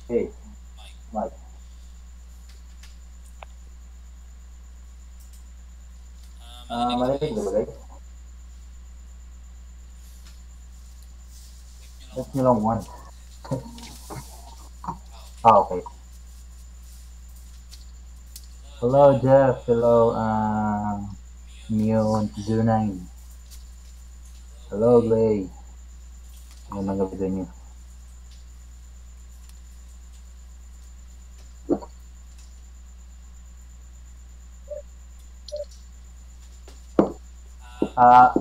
Hey, Mike. Marinig ba guys? Let nyo lang one. Okay. Hello, Jeff. Hello, Mio109. Hello, Glay. Magandang gabi din niyo. Ah,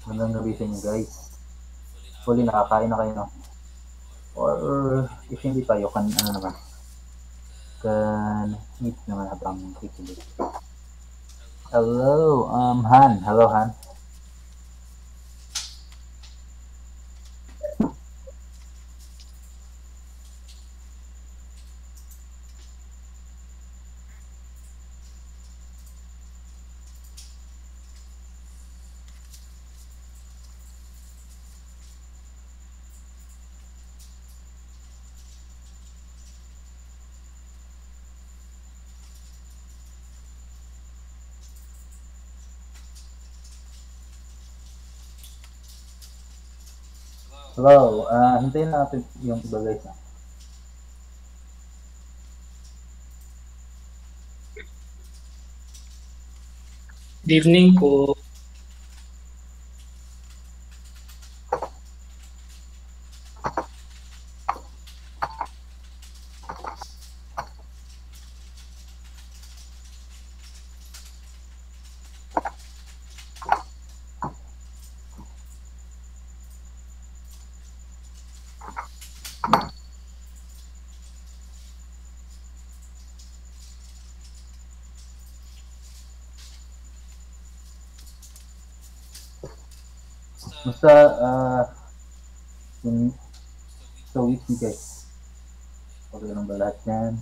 magandang gabi sa inyo, guys. Huli, nakakain na kayo, no? Or, if hindi pa, you can, can meet naman habang kikilig. Hello, Han. Hello, Han. Hello, hintayin natin yung iba, guys. Good evening po. Basta, yung so week ni guys. Okay lang ba lahat yan?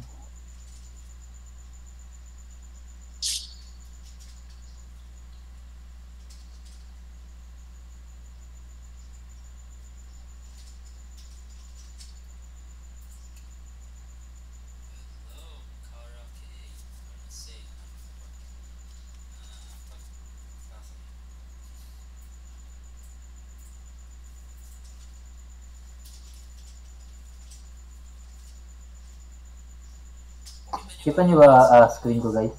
Kita nyo ba screen ko, guys?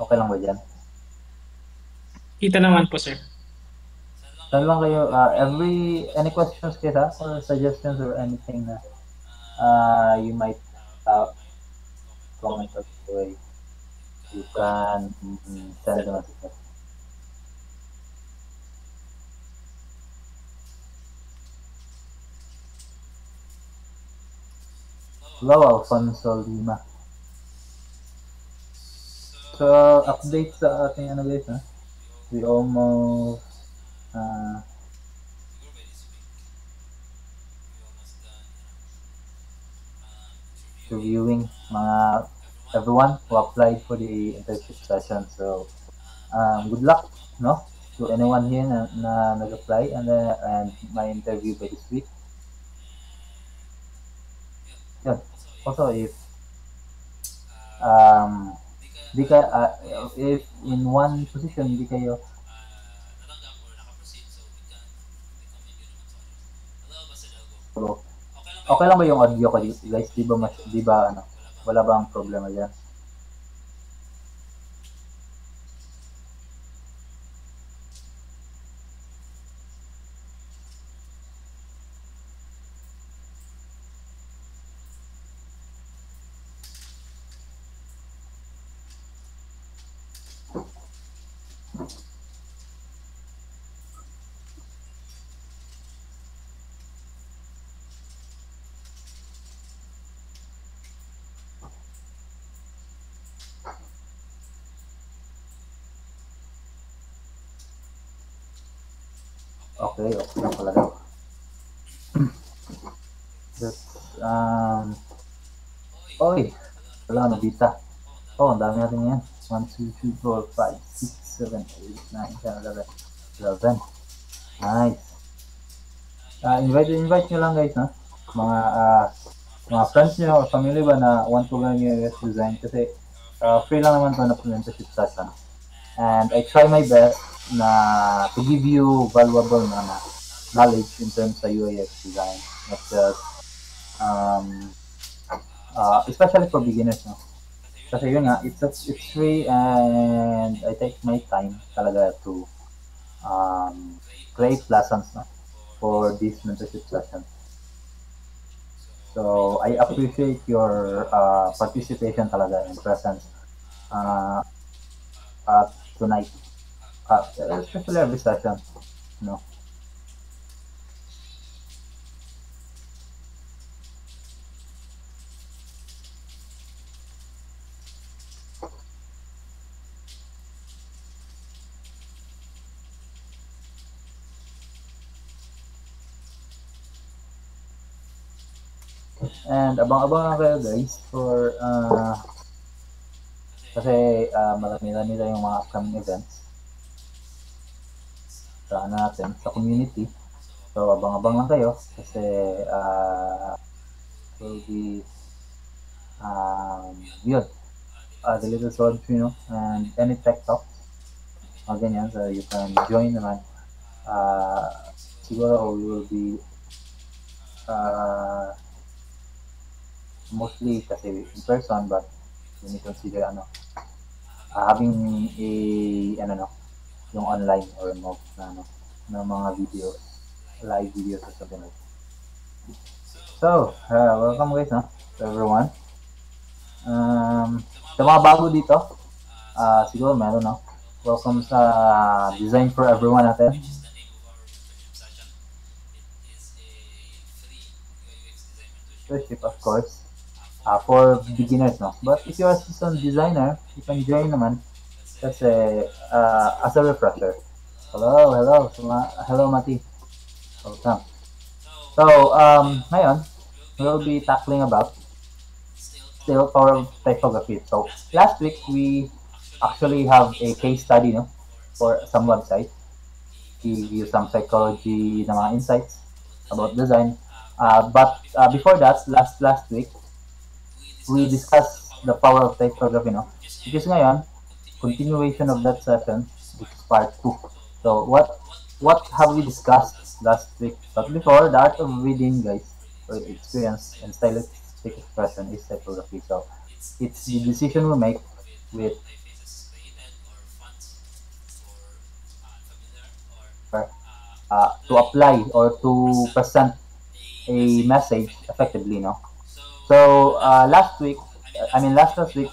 Okay lang ba dyan? Kita naman po, sir. Saan lang kayo, any questions kita or suggestions or anything na you might comment us away, you can send a message. Hello, Alfonso Lima. So, update sa ating ano guys, ha? We almost reviewing mga everyone who applied for the internship session. So, good luck, no? To anyone here na nag-apply and my interview by this week. Yeah. Also, if di ka, if in one position di kayo okay lang ba yung audio ko guys? Di ba ano, wala bang problema diyan? Okay, okay lang pala daw. That's, oy, wala, nabita. Oh, ang dami natin yan. 1, 2, 3, 4, 5, 6, 7, 8, 9, 10, 11. 11. Nice. invite nyo lang guys, no? Mga mga friends nyo or family ba na want to learn UX design kasi free lang naman to na mentorship session. And I try my best na to give you valuable na knowledge in terms sa UX design, not just um, especially for beginners, no? Kasi yun nga, it's free and I take my time talaga to create lessons, no, for this mentorship session. So I appreciate your participation talaga and presence uh, tonight, especially every session, you know. And abang-abang lang kayo guys for kasi marami-rami tayong mga upcoming events sa natin sa community. So abang-abang lang kayo kasi will be yun, the little sword, you know, and any tech talk mga ganyan, so you can join naman. Siguro we will be mostly kasi in person, but when you consider having a ano no, yung online or remote na na mga video, live videos or something like that. So, welcome guys, no, to everyone. Sa mga bago dito, siguro meron, no. Welcome sa Design for Everyone natin. Mentorship, of course, for beginners, no. But if you're a seasoned designer, you can join naman kasi as a refresher. Hello Mati. Welcome. So, ngayon, we'll be tackling about still power of typography. So, last week, we actually have a case study, no, for some website. Give you some psychology na mga insights about design. But before that, last week, we discussed the power of typography, no? Because ngayon, continuation of that session, which is part 2. So, what have we discussed last week? But before, the art of reading, guys, or experience and stylistic expression is typography. So, it's the decision we make with to apply or to present a message effectively, no? So last week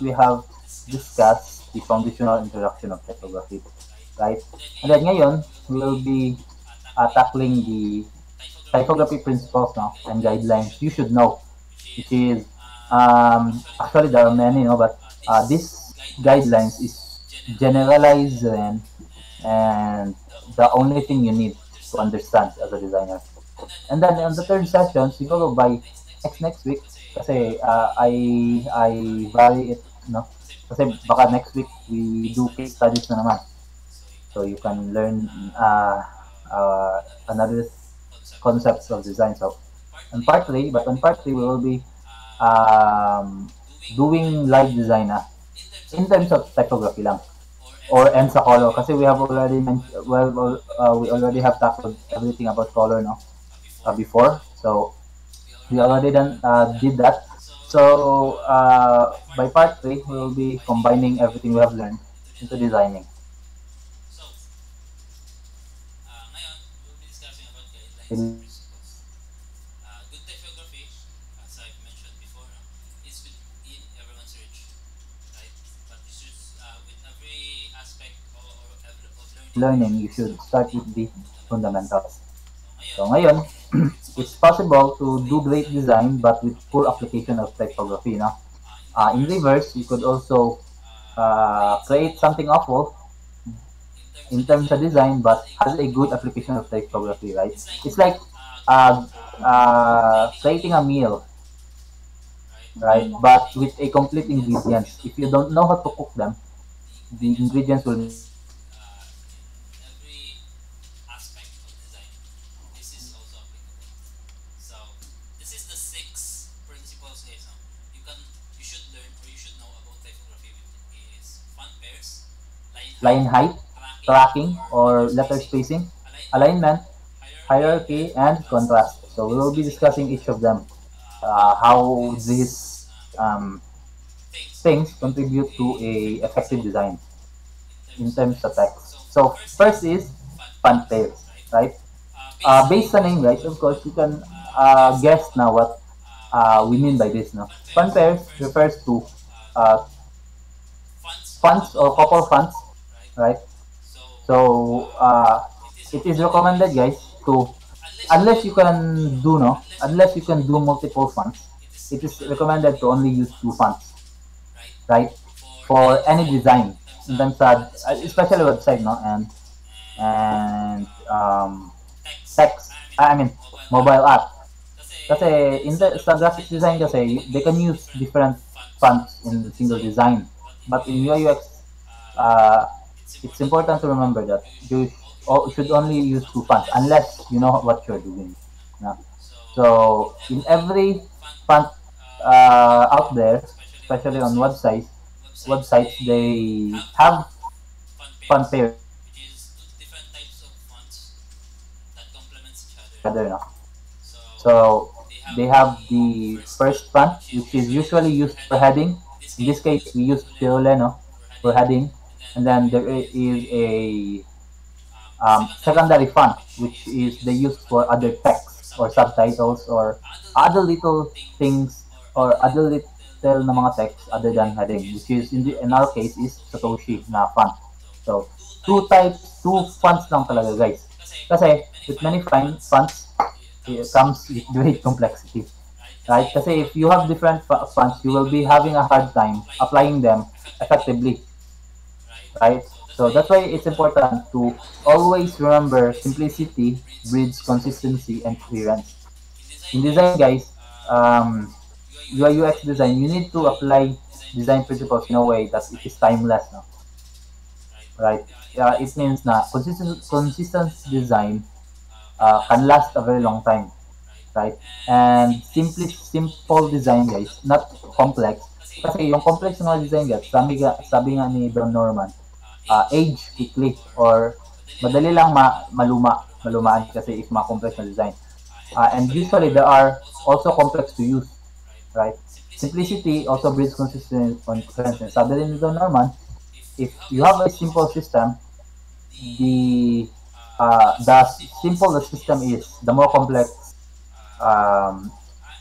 we have discussed the foundational introduction of typography, right? And then ngayon we will be tackling the typography principles now and guidelines you should know, which is actually there are many, no, but this guidelines is generalized and the only thing you need to understand as a designer. And then on the third session, siguro by next week, kasi I vary it, no? Kasi baka next week we do case studies na naman. So you can learn another concepts of design. So on part 3 we will be doing live design in terms of typography lang or and sa color kasi we have already we already have tackled everything about color, no, before. So we already did that. So by part 3, we will be combining everything we have learned into designing. In- Learning, you should start with the fundamentals. So ngayon, it's possible to do great design but with poor application of typography. No? In reverse, you could also create something awful in terms of design but has a good application of typography, right? It's like creating a meal, right? But with a complete ingredients. If you don't know how to cook them, the ingredients will line height, tracking or letter spacing, alignment, hierarchy, and contrast. So we will be discussing each of them, how these um, things contribute to a effective design in terms of text. So first is font pairs, right? Based on name, right? Of course, you can guess now what we mean by this. No, font pairs refers to uh, fonts or couple fonts, right? So it is recommended, guys, to unless you can do multiple fonts, it is recommended to only use two fonts, right? For any design in terms of especially website, no, and text. I mean mobile app. Kasi sa graphics design kasi they can use different fonts in a single design. But in UI UX, uh, it's important to remember that you should only use two fonts unless you know what you're doing. No? So in every font out there, especially on websites they have font pairs together. No? So they have the first font, which is usually used for heading. In this case, we use Fioleno for heading, and then there is a secondary font, which is they use for other text or subtitles or other little things or other little na mga text other than heading, which is in our case is Satoshi na font. So two fonts lang talaga, guys. Kasi with many fonts, it comes with great complexity, right? Kasi if you have different fonts, you will be having a hard time applying them effectively, right? So that's why it's important to always remember simplicity breeds consistency and coherence. In design, guys, UI UX design, you need to apply design principles in a way that it is timeless, no? Right? It means na consistent design can last a very long time, right? And simple design, guys, not complex. Kasi yung complex na design, guys, sabi nga ni Don Norman, age quickly or madali lang malumaan kasi if complex na design. And usually there are also complex to use, right? Simplicity also breeds consistency. Sabi rin ni Don Norman, if you have a simple system, the the simple the system is, the more complex. Um,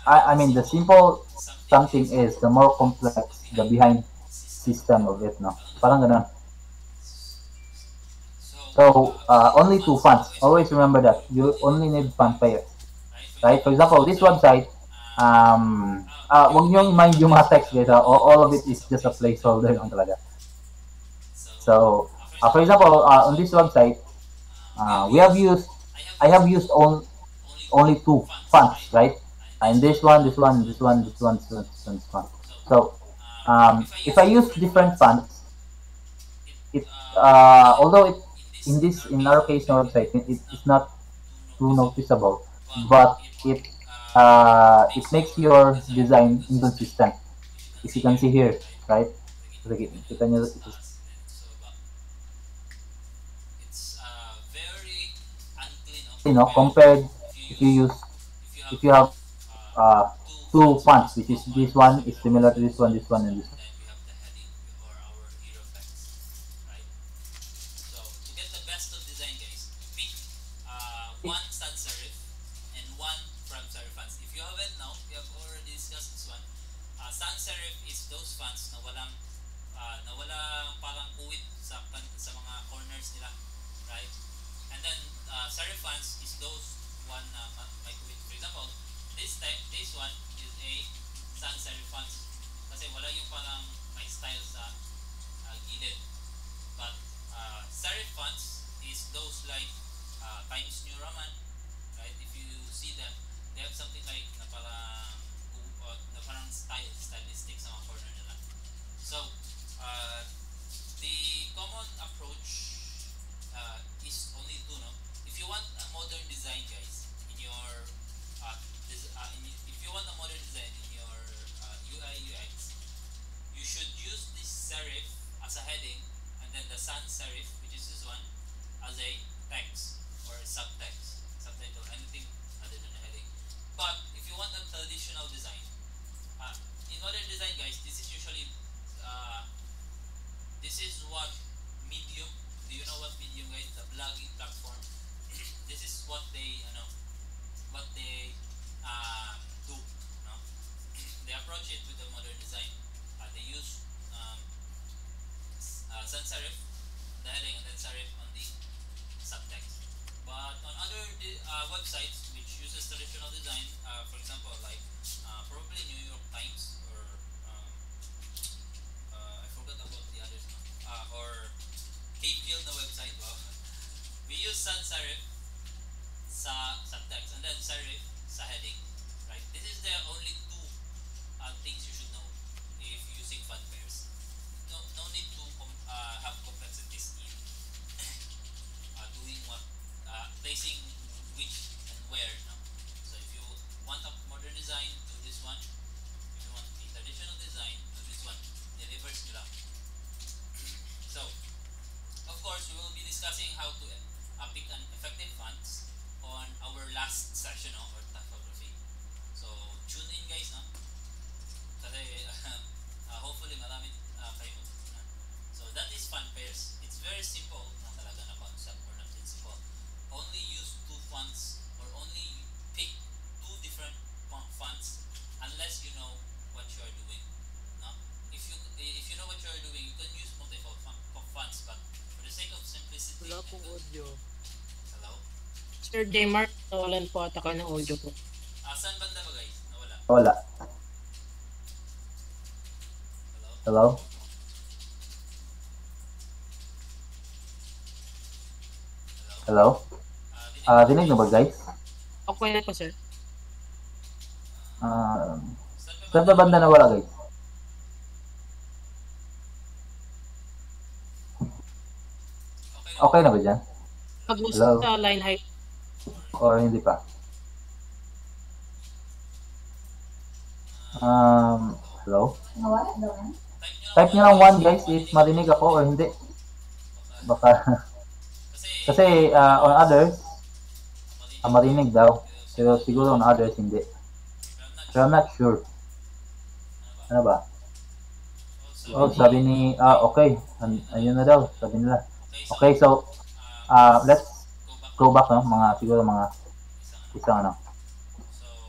I mean, the simple something is, the more complex the behind system of it. No, parang ganun. So only two fonts. Always remember that you only need font pairs, right? For example, this website, wag niyong mind yung mga text guys. All of it is just a placeholder lang talaga. So, for example, on this website, I have used only two fonts, right? And this one, this one, this one, this one, this one, this one. So, if I use different fonts, it although it in our case, no website, it's not too noticeable, but it makes your design inconsistent. If you can see here, right? Kita nyo, compared if you use if you have two fonts, which is this one is similar to this one, and this one. subtext, and then serif sa heading, right? This is the only two things you should know if using font pairs. No need to have complexities in doing what, placing which and where. No? So if you want a modern design, do this one. If you want a traditional design, do this one. The reverse nyo lang. So, of course, we will be discussing how to pick an effective fonts on our last session, no, or typography. So, tune in guys, no? Kasi hopefully marami kayo matutunan. So, that is font pairs. It's very simple na talaga na concept or na principle. Only use two fonts or only pick two different fonts unless you know what you are doing. No? If you know what you are doing, you can use multiple fonts, but for the sake of simplicity. Wala pong audio. Hello? Sir J-Mark, nawalan po ata ka ng audio po. Saan banda ba guys? Nawala. Wala. Hello? Hello? Hello? Hello? Dinig na ba guys? Okay na po, sir. Saan ba banda na wala guys? Okay na ba dyan? Mag-gusto Hello? sa line height. Or hindi pa? Hello? Type nyo lang 1 guys if marinig ako or hindi. Baka kasi on others marinig daw. Pero siguro on others hindi. Pero I'm not sure. Ano ba? Oh, sabi ni okay. Ayun na daw, sabi nila. Okay, so let's go back, no? Siguro mga isang ano.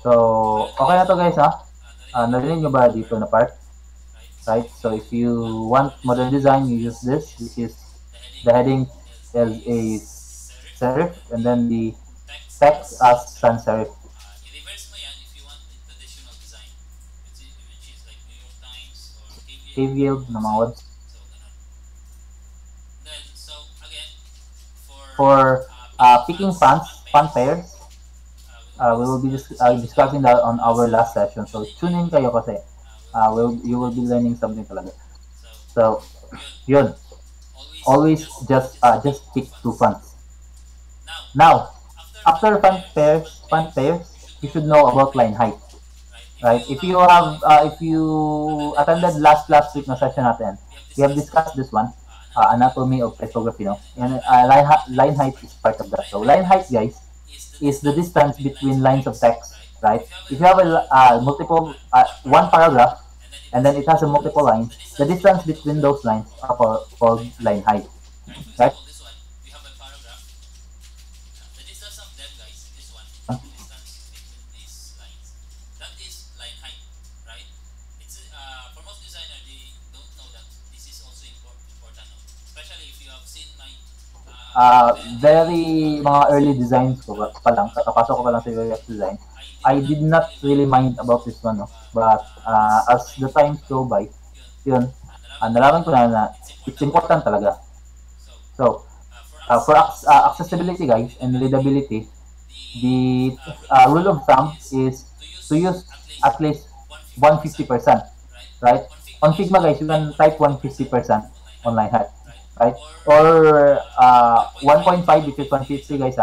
So, okay na to guys, ha? Narinig nyo ba dito na part? Right? So, if you want modern design, you use this. This is the heading as a serif and then the text as sans serif. I-reverse mo yan if you want the traditional design, which is like New York Times or KVL na mga words. So, ganun. Then, so, again, For picking font pairs, we will be discussing that on our last session. So, tune in kayo kasi you will be learning something talaga. So, yun. Always just pick two fonts. Now, after font pairs, you should know about line height. Right? If you attended last week na session natin, we have discussed this one, anatomy of typography, no? And line height is part of that. So line height, guys, is the distance between lines of text, right? If you have a multiple one paragraph and then it has a multiple lines, the distance between those lines are called line height, right? this one, we have a paragraph. The distance of them, guys, this one, the distance between these lines, that is line height, right? It's for most designers, they don't know that this is also important, no? Especially if you have seen my very mga early designs ko pa lang, kakapasok ko pa lang sa UX design, I did not really mind about this one, no? But as the times go by, yun, nalaman ko na it's important talaga. So, for accessibility, guys, and readability, the rule of thumb is to use at least 150%, right? On Figma, guys, you can type 150% online height, right? Or 1.5 which is 150, guys,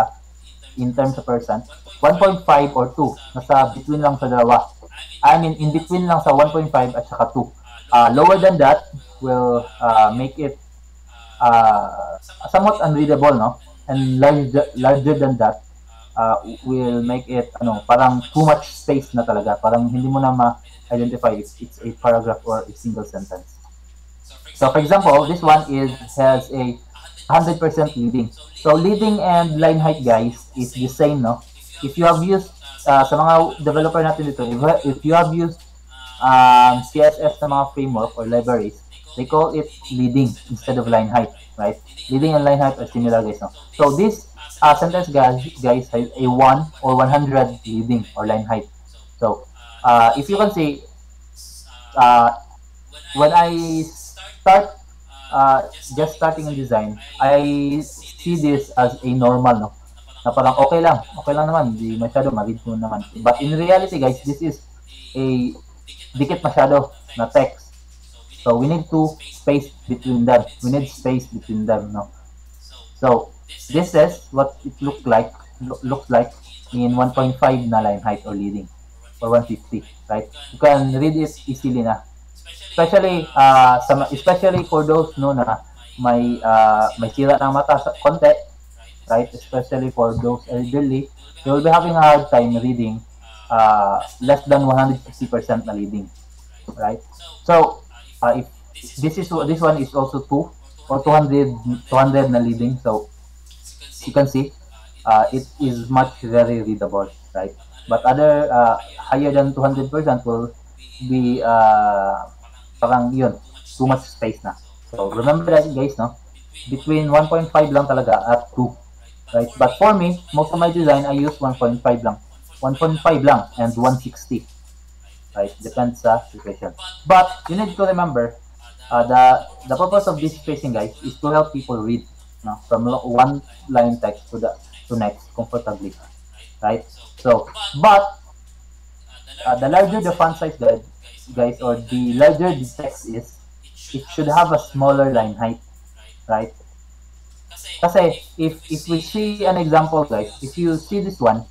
in terms of percent. 1.5 or 2, nasa between lang sa dalawa. I mean, in between lang sa 1.5 at saka 2. Lower than that will make it somewhat unreadable, no? And larger than that will make it parang too much space na talaga. Parang hindi mo na ma-identify if it's a paragraph or a single sentence. So for example, this one has a 100% leading. So leading and line height, guys, is the same, no? If you have used sa mga developer natin dito, if you have used CSS na mga framework or libraries, they call it leading instead of line height, right? Leading and line height are similar, guys, no? So this sentence, guys, has a 1 or 100 leading or line height. So if you can see, when I start just starting in design, I see this as a normal, no? na parang okay lang naman, di masyado, mag-read mo naman. But in reality guys, this is a dikit masyado na text. So we need to space between them. We need space between them, no? So this is what it looks like in 1.5 na line height or leading, or 150, right? You can read it easily na. Especially for those no na may sira ng mata sa konti, right? Especially for those elderly, they will be having a hard time reading less than 150% na leading, right? So if this one is also 2 or 200 na leading, so you can see it is much very readable, right? But other higher than 200% will be parang yun, too much space na. So remember that guys, no? Between 1.5 lang talaga at 2, right? But for me, most of my design I use 1.5 lang. 1.5 lang and 160. Right? Depends sa situation. But you need to remember the purpose of this spacing guys is to help people read, no? From one line text to next comfortably. Right? So, but the larger the font size guys, or the larger the text is, it should have a smaller line height, right? Kasi if we see an example guys, if you see this one,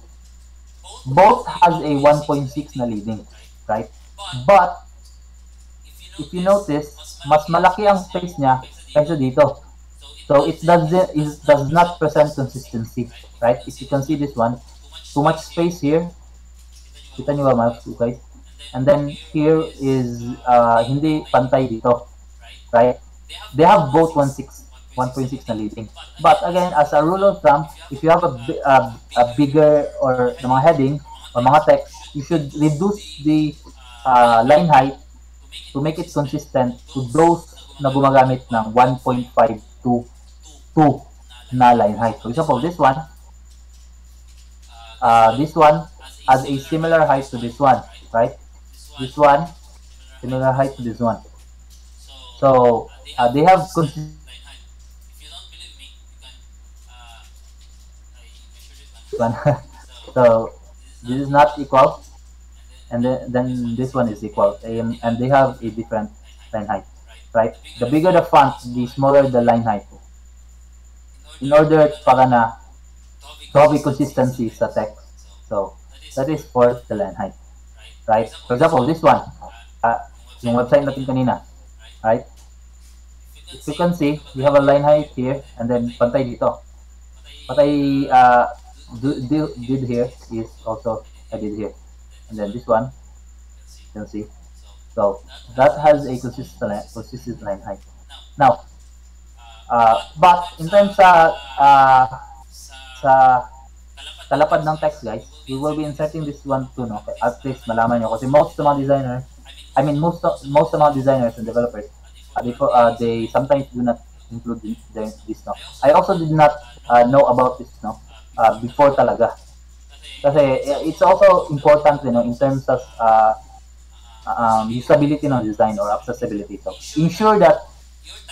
both has a 1.6 na leading, right? But if you notice, mas malaki ang space niya kaysa dito. So it does not present consistency, right? If you can see this one, too much space here. Kita niyo ba guys? And then here is hindi pantay dito, right? They have both 1.6 na leading. But again, as a rule of thumb, if you have a bigger or the mga heading or mga text, you should reduce the line height to make it consistent to those na gumagamit ng 1.5 to 2 na line height. For example, this one has a similar height to this one, right? This one similar height to this one. So they have consistent. So this is not equal, and then this one is equal, and they have a different line height, right? The bigger the font, the smaller the line height, in order para na to have a consistency sa text. So that is for the line height, right? For example, this one, yung website natin kanina, right? If you can see, we have a line height here, and then pantay dito. What I did here is also I did here, and then this one you can see. So that has a consistent line height. Now, but in terms sa talapad ng text guys, we will be inserting this one too, no? At least malaman nyo, kasi most of mga designers, most of mga designers and developers, they sometimes do not include this, no? I also did not know about this, no? Before talaga. Kasi it's also important, you know, in terms of usability ng design or accessibility. So ensure that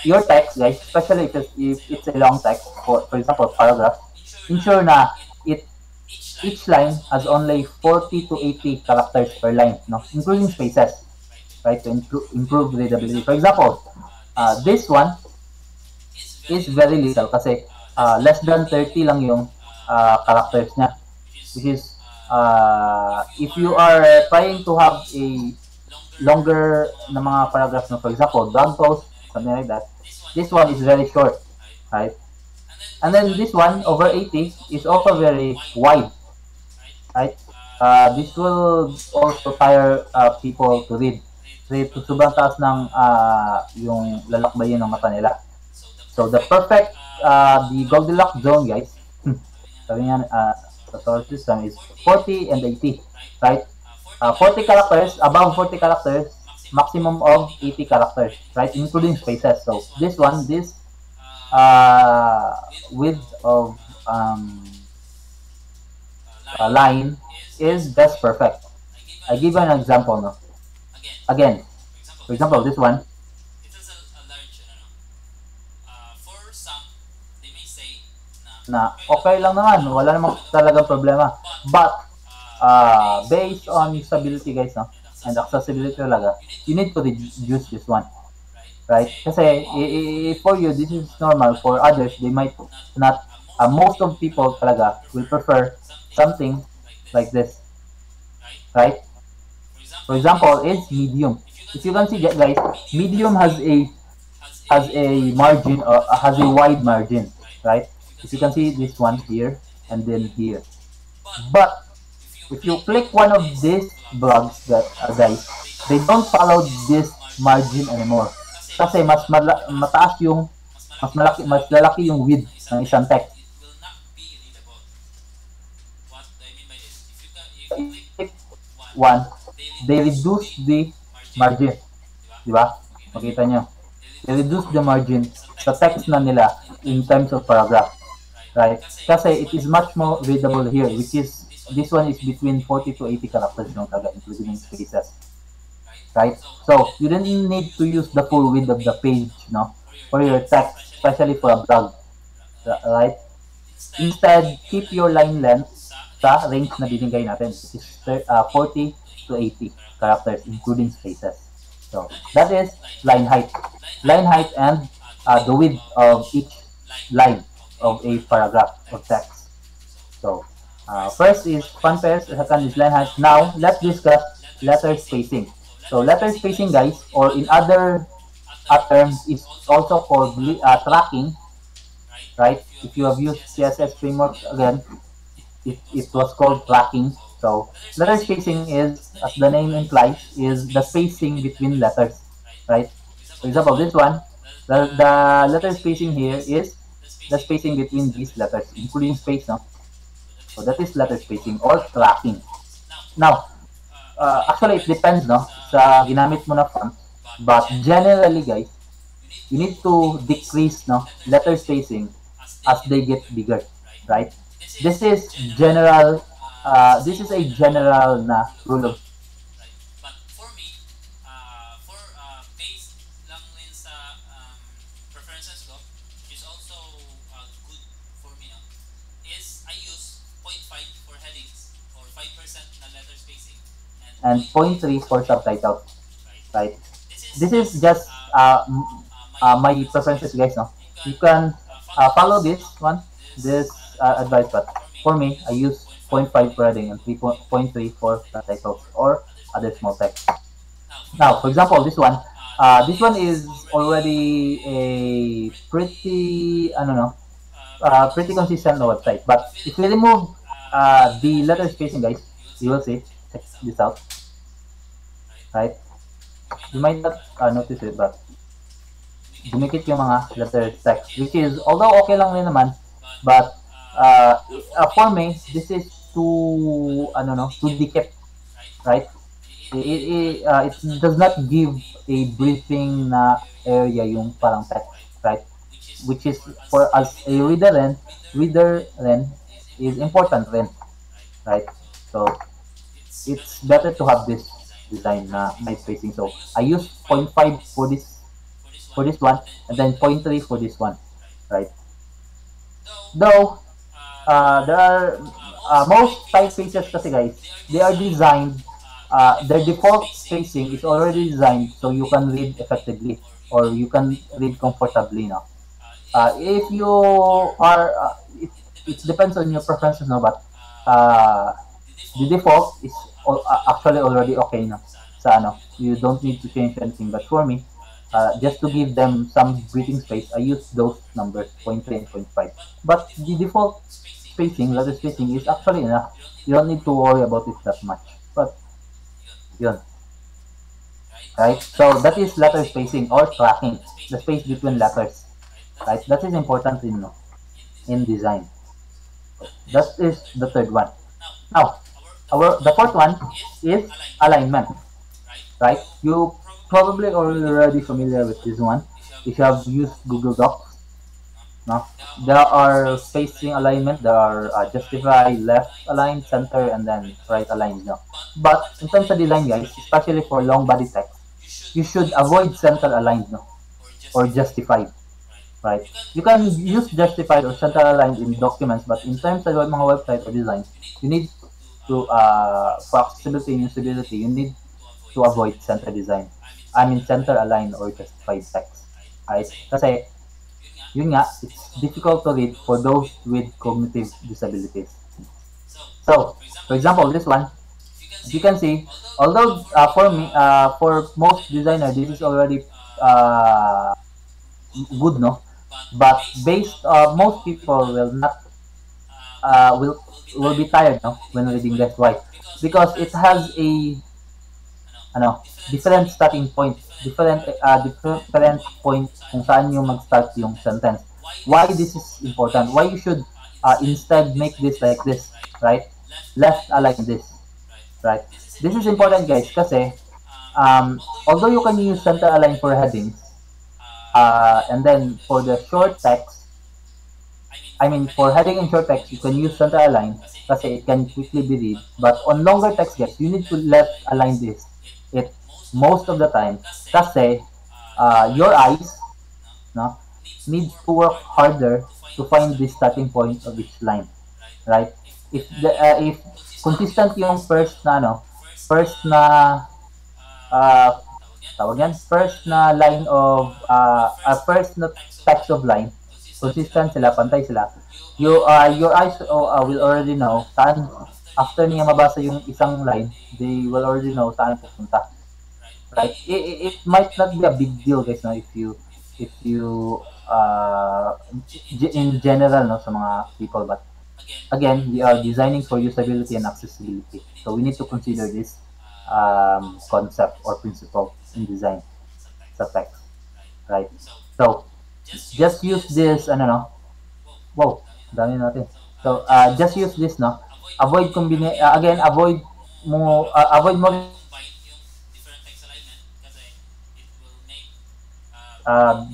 your text, guys, especially if it's a long text, for example, paragraph, ensure na each line has only 40 to 80 characters per line, no? Including spaces, right, to improve readability. For example, this one is very little kasi less than 30 lang yung characters niya, which is if you are trying to have a longer na mga paragraphs, no? For example, blog post, something like that, this one is very short, right? And then this one, over 80, is also very wide, right? This will also tire people to read. Kasi sobrang taas ng yung lalakbayin ng mata nila. So the perfect, the Goldilocks zone, guys, sabi nga sa solar system is 40 and 80, right? 40 characters, above 40 characters, maximum of 80 characters, right? Including spaces. So this one, this width of line is just perfect. I give an example, no? Again, for example, this one. It has a large, for some, they may say na na okay lang naman, wala namang talagang problema. But based on usability guys, no, and accessibility talaga, you need to reduce this one, right? Kasi for you this is normal, for others they might not. Most of people talaga will prefer something like this, right? For example, is medium. If you can see that guys, medium has a margin, or has a wide margin, right? If you can see this one here and then here. But if you click one of these blogs, that guys, they don't follow this margin anymore. Kasi mataas yung mas lalaki yung width ng isang text. It will not be readable. What do I mean by this? If you click One, they reduce the margin. Di ba? Makita nyo. They reduce the margin sa text na nila in terms of paragraph. Right? Kasi it is much more readable here, which is, this one is between 40 to 80 characters lang talaga, including spaces. Right? So, you don't need to use the full width of the page, no? For your text, especially for a blog. Right? Instead, keep your line length sa range na binigay natin, which is 40 to 80 characters, including spaces. So, that is line height. Line height and the width of each line of a paragraph of text. So, first is font pairs, second is line height. Now, let's discuss letter spacing. So, letter spacing, guys, or in other terms, is also called tracking, right? If you have used CSS framework again, it was called tracking. So, letter spacing is, as the name implies, is the spacing between letters, right? For example, this one, the letter spacing here is the spacing between these letters, including space, no? So that is letter spacing or tracking. Now, actually it depends, no, sa ginamit mo na font, but generally, guys, you need to decrease, no, letter spacing as they get bigger, right? This is general. This is a general na rule of. But for me, based lang rin sa preferences ko, which is also good for me, is I use 0.5 for headings or 5% na letter spacing And 0.3 for subtitles, right? This is just my preferences, guys. No, you can follow this one, this advice, but for me, I use 0.5 for heading and 3.3 for subtitles or other small text. Now, for example, this one is already a pretty, I don't know, pretty consistent website. But if we remove the letter spacing, guys, you will see. Check this out, right? You might not notice it, but dumikit yung mga letter text, which is, although okay lang rin naman, but for me, this is too, I don't know, too dikit, right? It does not give a breathing na area yung parang text, right? Which is, for as a reader rin is important rin, right? So, it's better to have this design na may spacing. So, I use 0.5 for this one, and then 0.3 for this one, right? Though, there are most typefaces kasi, guys, they are designed, their default spacing is already designed so you can read effectively or you can read comfortably, no? If you are, it depends on your preferences, no? But the default is actually already okay, no? Sa ano, you don't need to change anything. But for me, just to give them some breathing space, I use those numbers, 0.3 and 0.5. But the default spacing, letter spacing, is actually enough. You don't need to worry about it that much. But, yun. Right? So, that is letter spacing or tracking, the space between letters. Right? That is important in design. That is the third one. Now, the fourth one is alignment. Right? You probably already familiar with this one if you have used Google Docs. No? There are spacing alignment, there are justify, left align, center, and then right align. No? But in terms of design, guys, especially for long body text, you should avoid center aligned, no? Or justified. right? You can use justified or center aligned in documents, but in terms of mga website or design, you need to for accessibility and usability, you need to avoid center design. I mean center aligned or justified text, right? Kasi yun nga, it's difficult to read for those with cognitive disabilities. So, for example, this one, you can see, although for me, for most designers, this is already good, no? But based, most people will not will be tired, no, when reading this. Why? Because it has a ano, different starting point, different point kung saan yung mag-start yung sentence. Why this is important? Why you should instead make this like this, right? Left align this, right? This is important, guys, kasi although you can use center align for headings, and then for the short text, I mean for heading and short text, you can use center align kasi it can quickly be read. But on longer text, guys, you need to left align this. It most of the time kasi your eyes, no, needs to work harder to find the starting point of each line, right? If consistent yung first na tawag yan, first na line of first na text of line, consistent sila, pantay sila, your eyes will already know saan, after niya mabasa yung isang line, they will already know saan pupunta, right? It might not be a big deal, guys, no, if you in general, no, sa mga people, but again, we are designing for usability and accessibility, so we need to consider this concept or principle in design sa text, right? So just use this, ano, no, wow, dami natin. So just use this, no, avoid again, avoid mo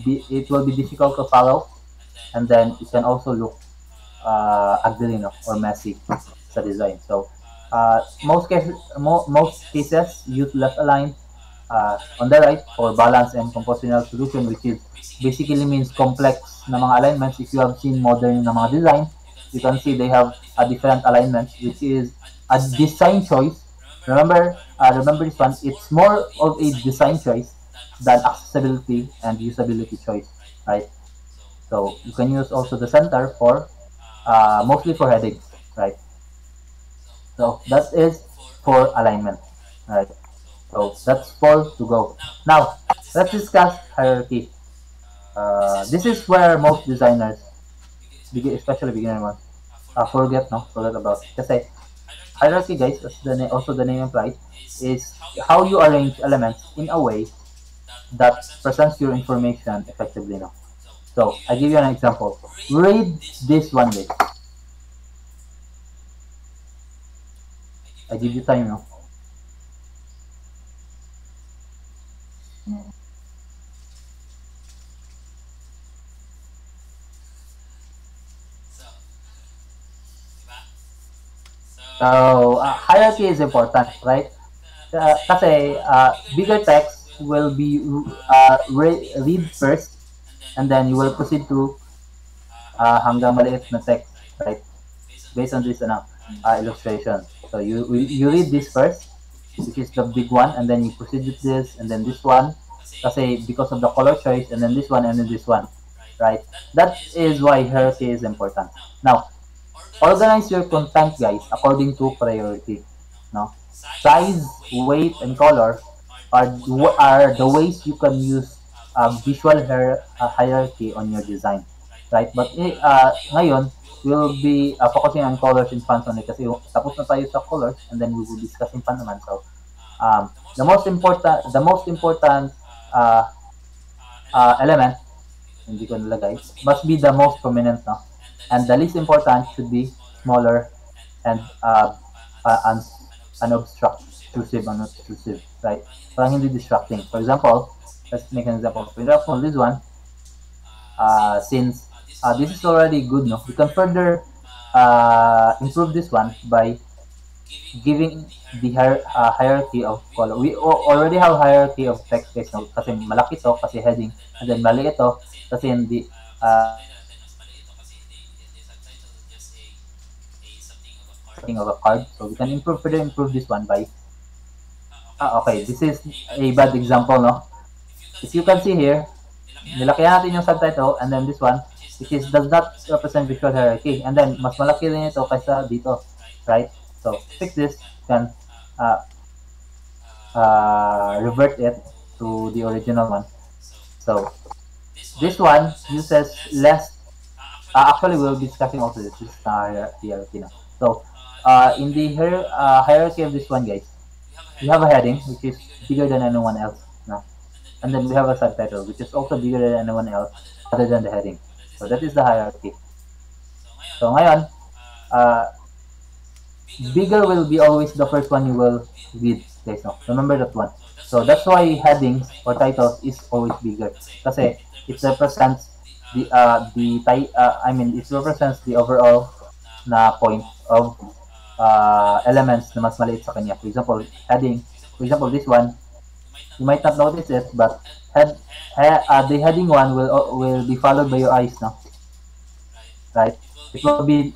it will be difficult to follow, and then it can also look ugly, no, or messy sa design. So most cases use left align on the right for balance and compositional solution, which is basically means complex na mga alignments. If you have seen modern na mga design, you can see they have a different alignment, which is a design choice. Remember this one, it's more of a design choice than accessibility and usability choice, right? So you can use also the center for mostly for heading, right? So that is for alignment, right? So that's 4 to go. Now let's discuss hierarchy. This is where most designers, especially beginner ones, forget about. Kasi hierarchy, guys, as also the name implies, is how you arrange elements in a way that presents your information effectively, no? So I give you an example. Read this one, guys. I give you time, no? So hierarchy is important, right? Kasi bigger text will be read first, and then you will proceed to hanggang maliit na text, right? Based on this illustration. So you read this first, which is the big one, and then you proceed with this, and then this one, kasi because of the color choice, and then this one, and then this one, right? That is why hierarchy is important. Now, organize your content, guys, according to priority. No, size, weight, and color are the ways you can use visual hierarchy on your design, right? But ngayon we'll be focusing on colors and fonts only kasi tapos na tayo sa colors, and then we will be discussing font naman. So the most important element, hindi ko nalagay, must be the most prominent, no? And the least important should be smaller and unobtrusive, right? Parang hindi distracting. For example, let's make an example. For example, this one, since this is already good, no? We can further improve this one by giving the hierarchy of color. We already have hierarchy of text, guys, no? Kasi malaki to kasi heading, and then mali ito kasi hindi uh, natin mas maliit o kasi the subtitle is just a something of a card. something of a card. So we can further improve this one by Okay, okay, this is a bad example, no? If you can see here, nilakyan natin yung subtitle, and then this one, which is does not represent visual hierarchy, and then mas malaki rin ito kaysa dito, right? So fix this, can revert it to the original one. So this one uses less. Actually, we'll be discussing also this. This is hierarchy now. So in the hierarchy of this one, guys, we have a heading which is bigger than anyone else now, and then we have a subtitle which is also bigger than anyone else other than the heading. So that is the hierarchy. So ngayon, bigger will be always the first one you will read, guys. No? Remember that one. So that's why headings or titles is always bigger, kasi it represents it represents the overall na point of elements na mas maliit sa kanya. For example, heading. For example, this one, you might not notice it, but the heading one will be followed by your eyes, no? Right? It will be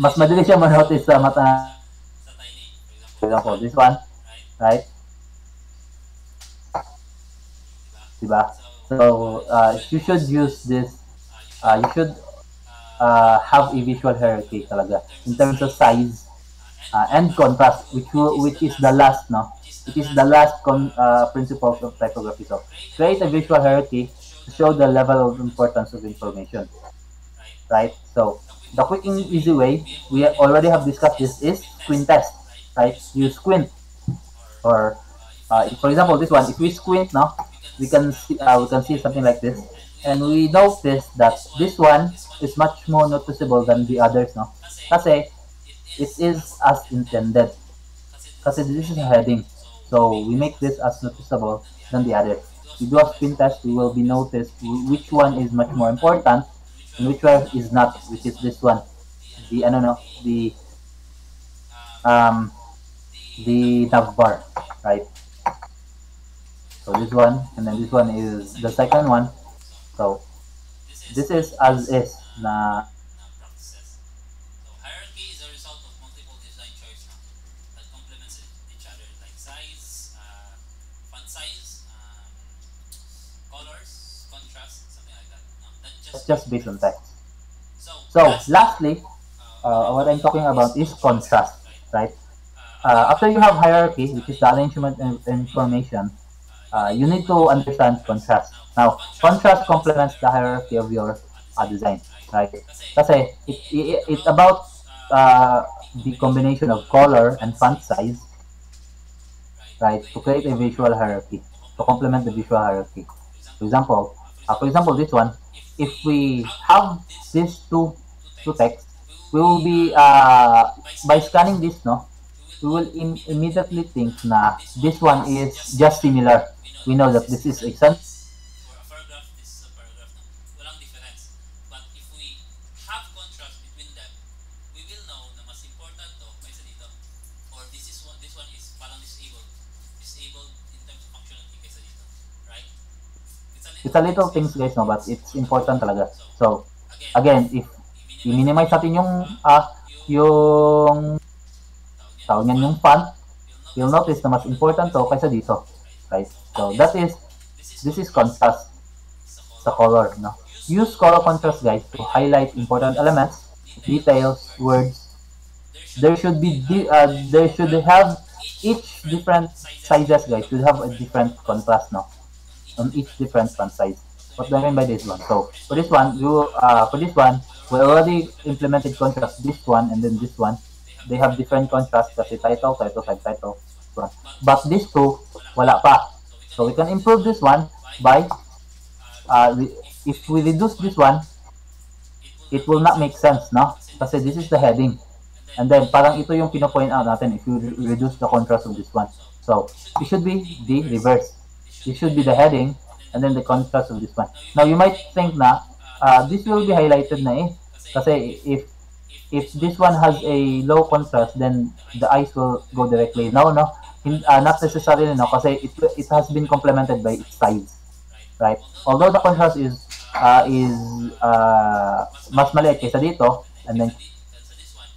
mas madali siya ma-notice sa mata. For example, this one, right? Diba? So you should use this. You should have a visual hierarchy talaga in terms of size and contrast, which is the last, no? It is the last principle of typography. So create a visual hierarchy to show the level of importance of information, right? So the quick and easy way, we already have discussed this, is squint test, right? You squint, or for example, this one, if we squint now, we can see something like this, and we notice that this one is much more noticeable than the others, no? Kasi it is as intended. Kasi this is a heading, so we make this as noticeable than the others. We do a spin test, we will be noticed which one is much more important and which one is not, which is this one, the nav bar, right? So this one, and then this one is the second one. So this is as is na practices. So hierarchy is a result of multiple design choices that complements each other, like size, font size, colors, contrast, something like that. No, that's just based on text. So lastly, what I'm talking about is contrast, right? After you have hierarchy, which is the arrangement of information, you need to understand contrast. Now, contrast complements the hierarchy of your design, right? Kasi it's about the combination of color and font size, right, to create a visual hierarchy, to complement the visual hierarchy. For example, this one, if we have these two texts, we will be by scanning this, no, we will immediately think na this one is just similar. We know that this is a for a paragraph, this is a paragraph, no? Walang difference. But if we have contrast between them, we will know na mas important to kaysa dito. Or this one is parang disabled in terms of functionality kaysa dito, right? It's a little things, guys, no, but it's important talaga. So again, if i-minimize natin yung tawag niyan, yung font, you'll notice na mas important to kaysa dito, right? So this is contrast sa color, no? Use color contrast, guys, to highlight important elements, details, words. There should have each different sizes, guys, should have a different contrast, no, on each different font size. What do I mean by this one? So for this one, we already implemented contrast. This one and then this one, they have different contrast kasi title, subtitle. But these two, wala pa. So we can improve this one by, if we reduce this one, it will not make sense, no? Kasi this is the heading. And then parang ito yung pino-point out natin if you reduce the contrast of this one. So it should be the reverse. It should be the heading and then the contrast of this one. Now you might think na this will be highlighted na kasi if this one has a low contrast, then the eyes will go directly. No, not necessarily, no, kasi it has been complemented by its size, right? Although the contrast is is mas maliit kaysa dito, and then sa this one,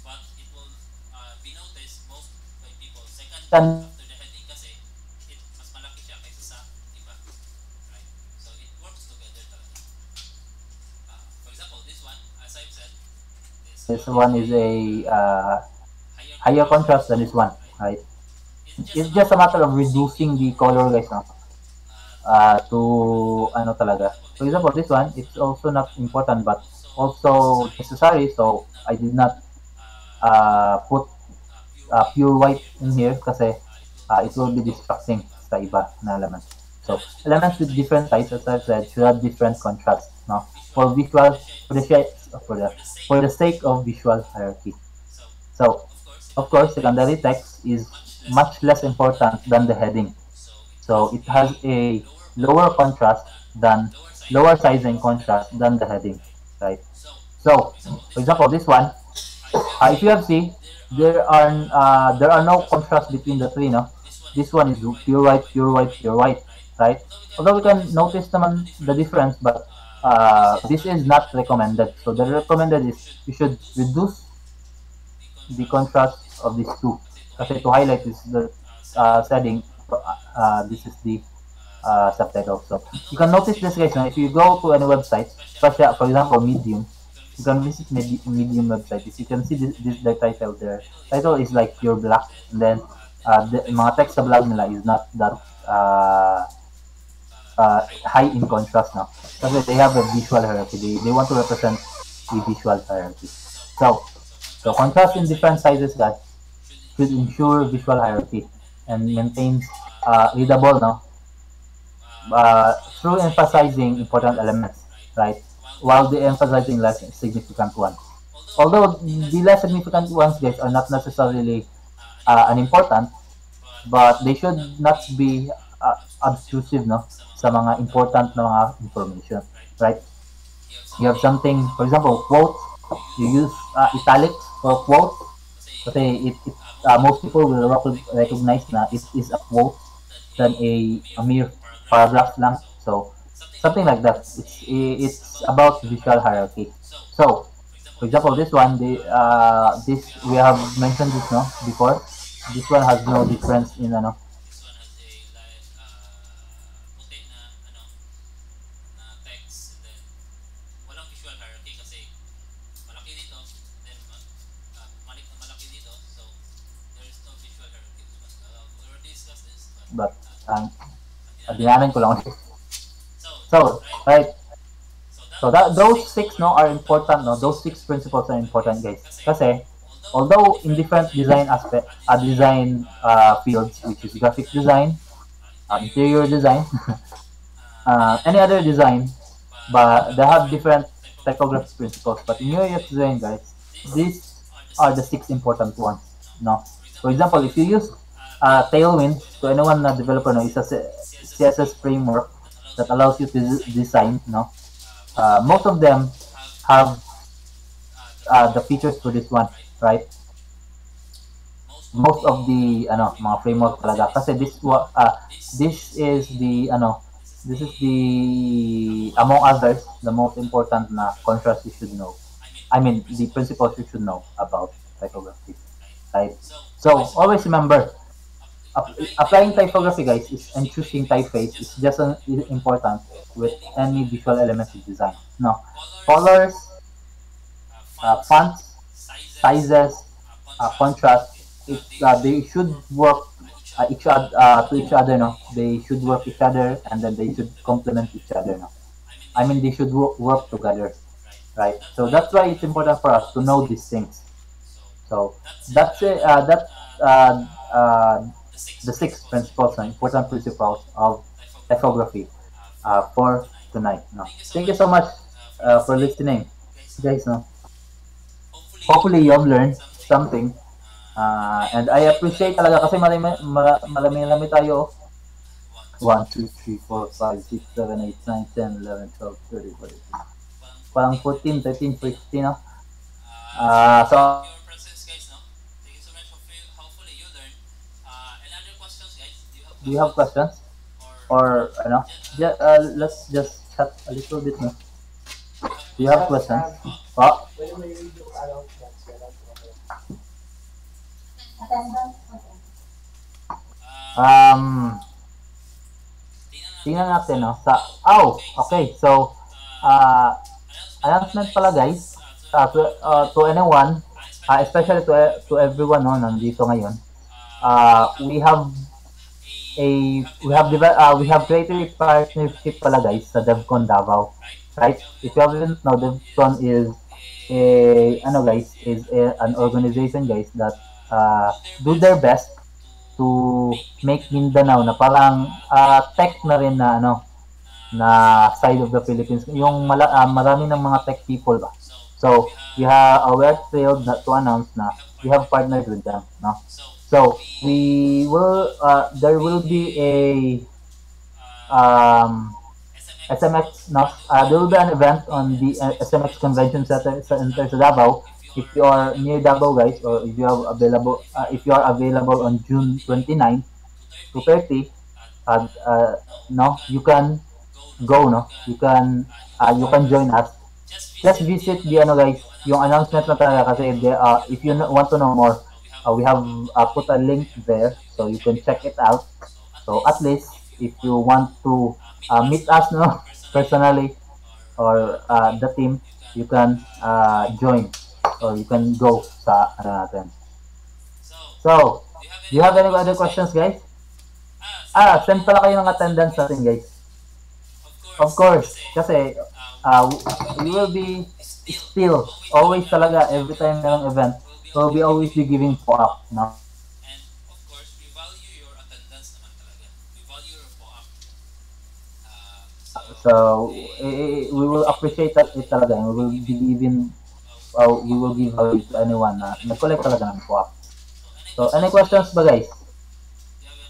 but it will be noticed most by people second can after the heading kasi mas malaki siya kaysa sa iba, right? So it works together talaga. For example, this one, as I've said, this one is a higher contrast than this one, right? It's just a matter of reducing the color, guys, no? To ano talaga. For example, this one, it's also not important but also necessary, so I did not put pure white in here kasi it will be distracting sa iba na element. So, elements with different types, as I've said, should have different contrasts, no? For visual, for the sake of visual hierarchy. So, of course, secondary text is much less important than the heading. So, it has a lower contrast than lower size and contrast than the heading, right? So, for example, this one, if you have seen, there are no contrast between the three, no? This one is pure white, pure white, pure white, right? Although we can notice naman the difference, but this is not recommended. So the recommended is you should reduce the contrast of these two. Kasi to highlight is the setting, this is the subtitle. So you can notice this, guys. If you go to any website, such as, for example, Medium, you can visit Medium website. If you can see this the title there, title is like pure black, and then the mga text sa blog nila is not that high in contrast, no? Kasi they have a visual hierarchy. They want to represent the visual hierarchy. So contrast in different sizes, guys, should ensure visual hierarchy and maintains readable, no? Through emphasizing important elements, right? While the emphasizing less significant ones. Although the less significant ones, guys, are not necessarily unimportant, but they should not be obtrusive, no, sa mga important na mga information, right? You have something, for example, quotes. You use italics for quotes. Kasi most people will recognize na it is a quote than a mere paragraph lang. So something like that. It's about visual hierarchy. So for example, this one, this we have mentioned this, no, before. This one has no difference in ano. this one has a like puti na na text, and then walang visual hierarchy kasi malaki dito, then malaki dito, so there is no visual hierarchy. We already discussed this, But dinanan ko lang. So right. So those six, no, are important, no. Those six principles are important, guys. Kasi although in different design design fields, which is graphic design, interior design, any other design, but they have different typography principles. But in UX design, guys, these are the six important ones. No, for example, if you use Tailwind, to anyone na developer, no, is a CSS framework that allows you to design, no. Most of them have the features for this one, right? Most of the mga framework talaga kasi this is the among others the most important na contrast you should know. I mean the principles you should know about typography, right? So always remember, applying typography, guys, and choosing typeface is just as important with any visual element you design. No, colors, fonts, sizes, contrast. They should work to each other. No, they should work each other, and then they should complement each other. No, I mean they should work together, right? So that's why it's important for us to know these things. So that's it. The six principles, important principles of typography for tonight. No, thank you so much for listening, guys. No, hopefully you have learned something, and I appreciate talaga kasi marami tayo. 1, 2, 3, 4, 5, 6, 7, 8, 9, 10, 11, 12, 13, 14. Parang 14, 13, 15, no? So do you have questions? Or let's just chat a little bit, no? Do you have questions? Po? Um, tingnan natin, no? Okay. So, announcement pala, guys. To anyone, especially to everyone, no, nandito ngayon. We have created a partnership pala, guys, sa DevCon Davao. Right? If you haven't know, DevCon is an organization, guys, that do their best to make Mindanao na parang tech na rin na na side of the Philippines, yung marami ng mga tech people ba. So we're thrilled to announce na we have partnered with them, no? So there will be a SMX, no? There will be an event on the SMX Convention Center sa Davao. If you are near Davao, guys, or if you are available on June 29 to 30, no, you can go, no? You can join us. Just visit the guys, yung announcement na talaga kasi if you want to know more, we have put a link there so you can check it out. So at least if you want to meet us, no, personally, or the team, you can join or you can go sa natin. So, do you have any other questions, guys? Send pala kayo ng attendance natin, guys. Of course, kasi we will be still always talaga every time merong event, we'll be always be giving po-up, no? And of course, we value your attendance naman talaga. We value your po-up. So we will appreciate it talaga, and we will give value to anyone na nag-collect talaga ng po-up. So, any questions ba, guys?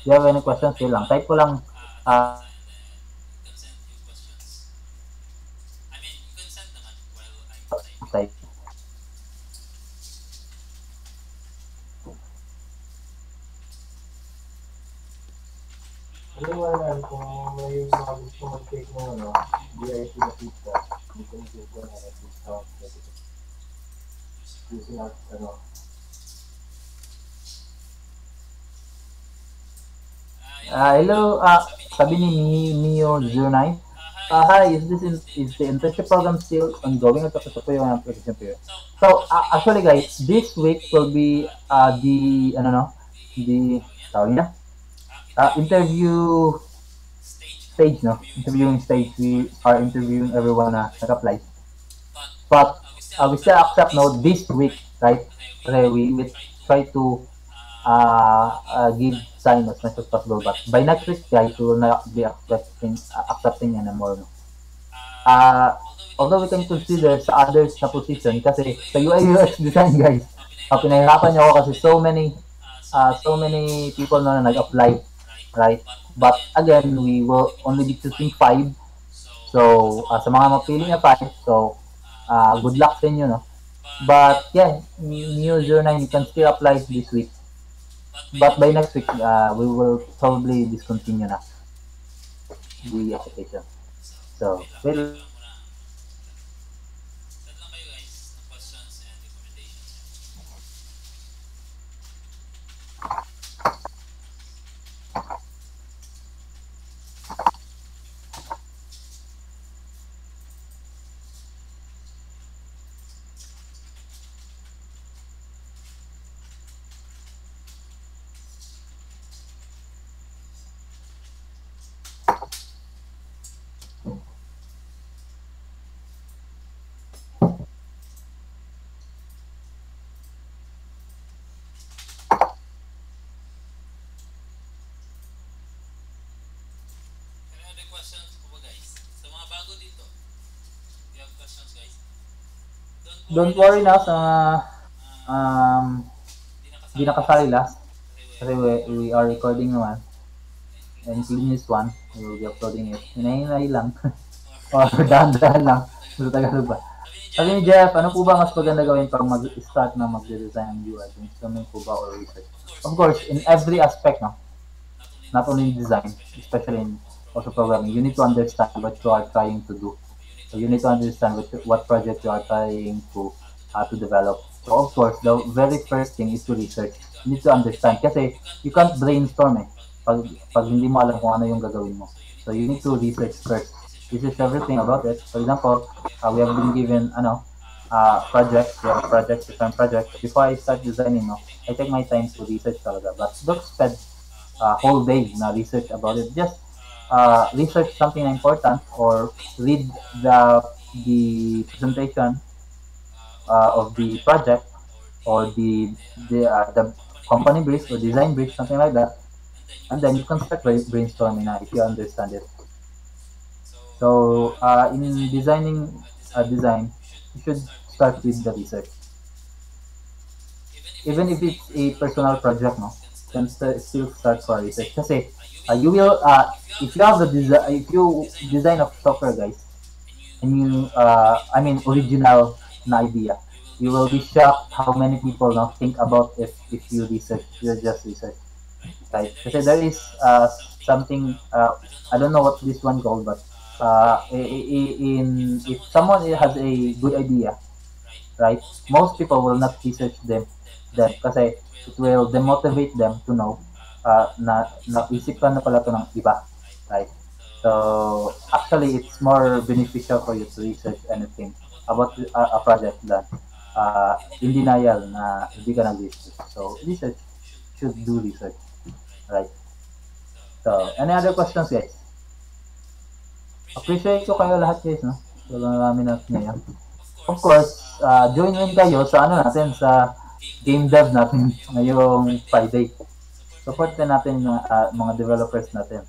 Do you have any questions? Yun lang. Type ko lang. You can send your questions. I mean, you can send naman while I'm typing. Type. Ano naman kung may mga gusto mag-take ng VIP na pizza, dito yung pizza na discount using our Hello, sabi ni Neo09. Hi, is the internship program still ongoing? Ito po yung application period. So, actually, guys, this week will be tawag niya? Interview stage, no? Interviewing stage. We are interviewing everyone na nag-apply. But we still accept, no, this week, right? Okay, we try to give sign as much as possible, but by next week, guys, we will not be accepting anymore, no? Although we can consider sa others na position, kasi sa UI UX design, guys, pinahirapan niyo ako kasi so many people na nag-apply, right? But again, we will only be choosing 5. So, sa mga mapili na 5, so good luck sa inyo, no? But yeah, New 09, you can still apply this week. But by next week, we will probably discontinue na the application. So, Send lang kayo, guys, ng questions and recommendations. Any other questions po ba, guys? Sa mga bago dito, do you have questions, guys? don't worry na sa Di di nakasali last. Kasi we are recording naman. Including this one, we will be uploading it. Hinay-hinay lang. Or dahan-dahan lang. Sa Tagalog ba? Sabi ni Jeff, ano po ba mas maganda gawin pag mag-start na mag-design ng UI? Brainstorming po ba or research? Of course, in every aspect, no? Not only in design, especially in also programming, you need to understand what you are trying to do. So you need to understand what project you are trying to develop. So of course, the very first thing is to research. You need to understand kasi you can't brainstorm eh pag hindi mo alam kung ano yung gagawin mo. So you need to research first. This is everything about it. For example, we have been given projects, we have projects, different projects. Before I start designing, no, I take my time to research talaga. But don't spend a whole day na research about it. Just research something important or read the presentation of the project or the company brief or design brief, something like that, and then you can start brainstorming if you understand it. So in designing a design, you should start with the research. Even if it's a personal project, no, you can still start for research. Kasi you will if you have the if you design a software, guys, and you I mean original na idea, you will be shocked how many people now think about if you research, you just research, right? Kasi there is something I don't know what this one called, but in if someone has a good idea, right? Most people will not research them kasi it will demotivate them to know na naisipan na pala to ng iba, right? So actually, it's more beneficial for you to research anything about a project than in denial na hindi ka nag-research. So research should do research, right? So any other questions, guys? Appreciate ko kayo lahat, guys, no? So namin natin ngayon. Of course, join in kayo sa ano natin sa game dev natin ngayong Friday. Support din natin yung mga developers natin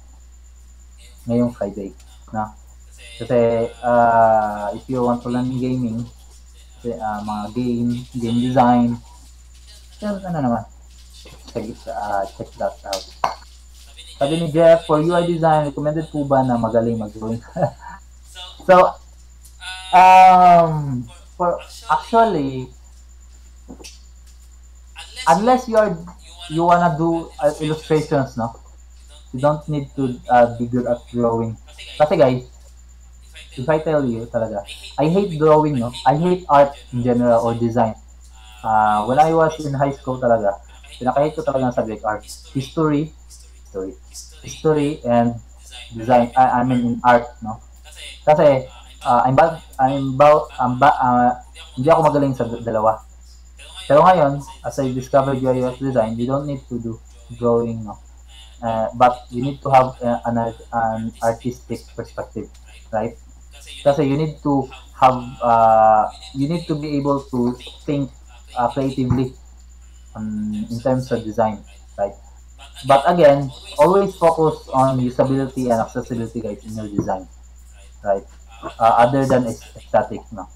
ngayong Friday, na kasi if you want to learn gaming, mga game design, yan, ano naman, check that out. Sabi ni Jeff, for UI design, recommended po ba na magaling mag-drawing? So for actually, unless you wanna do illustrations, no, you don't need to be good at drawing. Kasi guys, if I tell you talaga, I hate drawing, no, I hate art in general or design. When I was in high school talaga, pinaka-hate ko talaga ng subject art, history and design. I mean in art, no, kasi hindi ako magaling sa dalawa. Pero ngayon, as I discovered UI UX design, you don't need to do drawing, no. But you need to have an artistic perspective, right? Kasi you need to have, you need to be able to think creatively in terms of design, right? But again, always focus on usability and accessibility, guys, in your design, right? Other than aesthetic, no.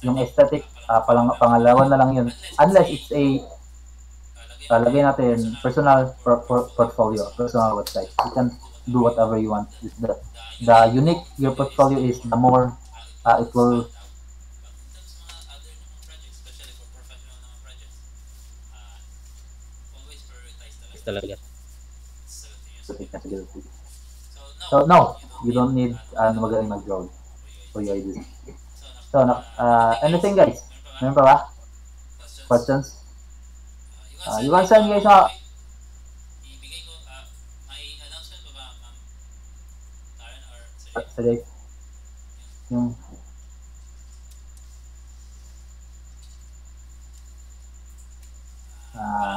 Yung aesthetic, pangalawa na lang yun. Unless it's a, lagay natin, personal portfolio, personal website. You can do whatever you want. The unique your portfolio is, the more it will. Talaga. So no, you don't need magaling mag-draw for your design. So anything, guys? Meron pa ba? Questions? You can send, guys, Ibigay ko, may announcement pa ba, Ma'am Karen or today. Yung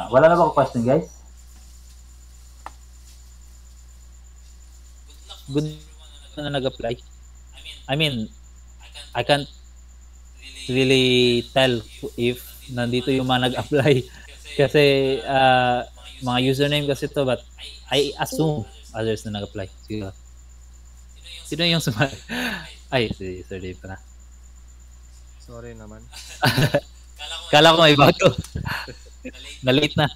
wala na ba question, guys? Good na nag-apply. I mean, I can't really tell if nandito yung mga nag-apply kasi mga username kasi to, but I assume others na nag-apply. Sino yung sumali? Ay, si Sir Dave pa na. Sorry naman. Kala ko may bago. Na-late na.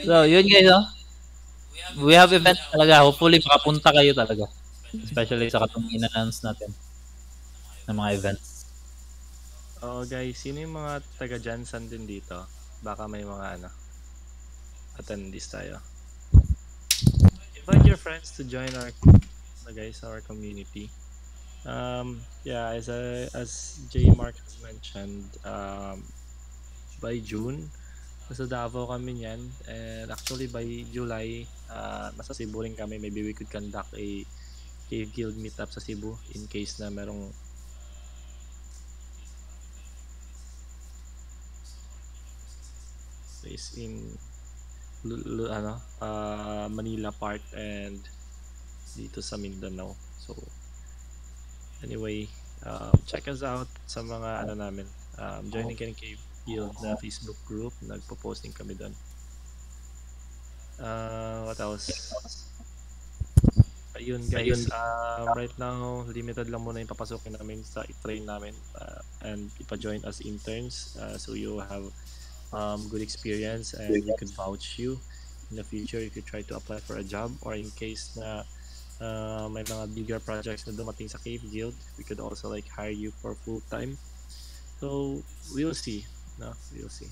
So, yun, guys, oh. We have event talaga. Hopefully, makapunta kayo talaga. Especially sa katong in-announce natin ng mga events. Oo, guys, sino yung mga taga Jansan din dito? Baka may mga attendees tayo. invite your friends to join our guys, our community. Yeah, as J Mark has mentioned, by June nasa Davao kami niyan, and actually by July nasa Cebu rin kami. Maybe we could conduct a Cave Guild meetup sa Cebu in case na merong place in Manila part and dito sa Mindanao. So anyway, check us out sa mga namin. Joining kayo ng Cave Guild na Facebook group. Nagpo-posting kami doon. What else? Ayun guys, right now limited lang muna yung papasukin namin sa i-train namin and ipa-join as interns, so you have good experience and we could vouch you in the future if you try to apply for a job, or in case na may mga bigger projects na dumating sa Cave Guild, we could also like hire you for full time. So we'll see. We'll see.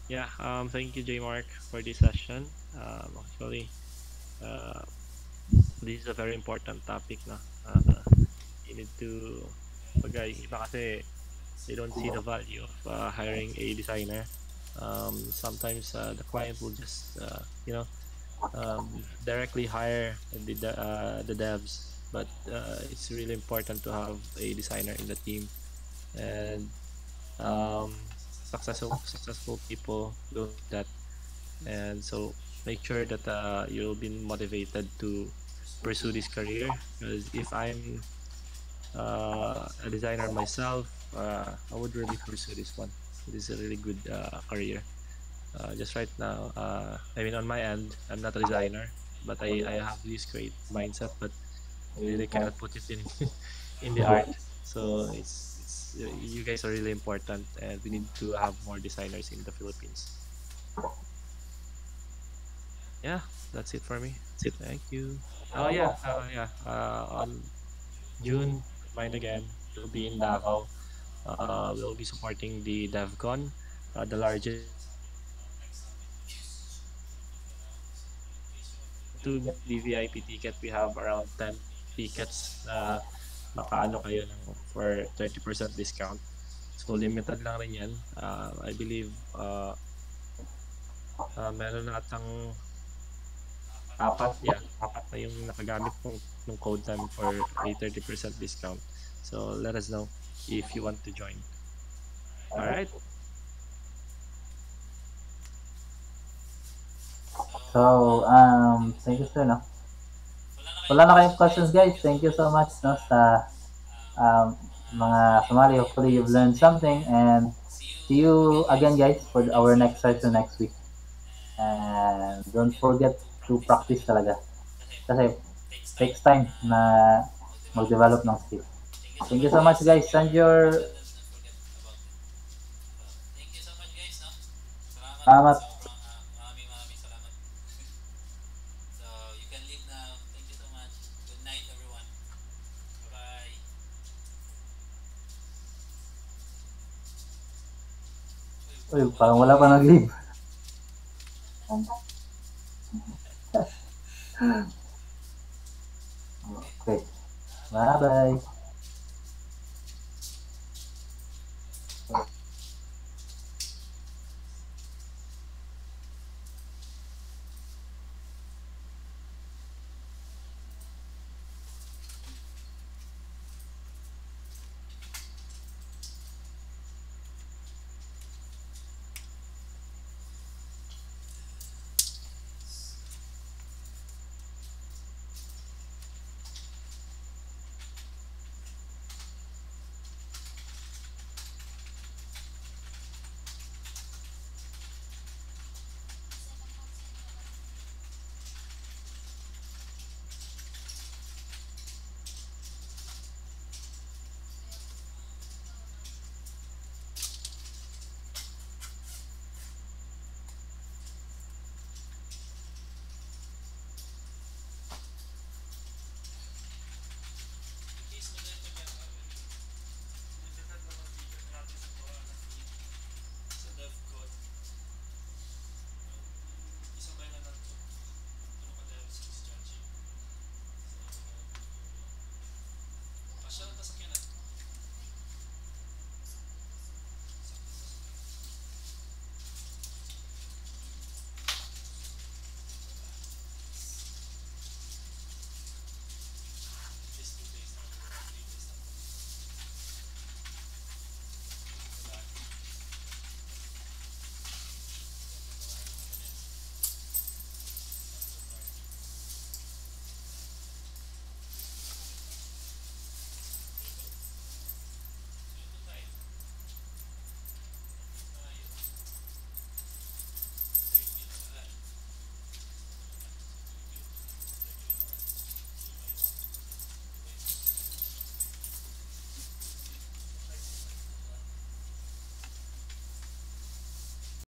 Yeah, thank you J Mark for this session. Actually, this is a very important topic na. You need to iba kasi they don't see the value of hiring a designer. Sometimes the client will just directly hire the devs, but it's really important to have a designer in the team, and successful people do that, and so make sure that you'll be motivated to pursue this career, because if I'm a designer myself, I would really pursue this one. It is a really good career. Just right now, I mean, on my end, I'm not a designer, but I have this great mindset, but I really cannot put it in in the art. So it's you guys are really important, and we need to have more designers in the Philippines. Yeah, that's it for me. Thank you. Oh yeah, on June, mind again, we'll be in Davao. We'll be supporting the DevCon, the largest to the VIP ticket. We have around 10 tickets na makaano kayo for 30% discount. So limited lang rin yan. I believe meron na atang apat na yung nakagamit ng code namin for a 30% discount. So let us know if you want to join. All right. So, thank you sir, no? Wala na kayong questions guys. Thank you so much, no, sa mga sumali. Hopefully you've learned something, and see you again guys for our next session next week. And don't forget to practice talaga, kasi takes time na mag-develop ng skill. Thank you so much guys. Send your Thank you so much guys, no? salamat. Maraming salamat. So you can leave now. Thank you so much. Good night everyone. Bye. Uy, parang wala pa nag-leave. Okay. Bye-bye.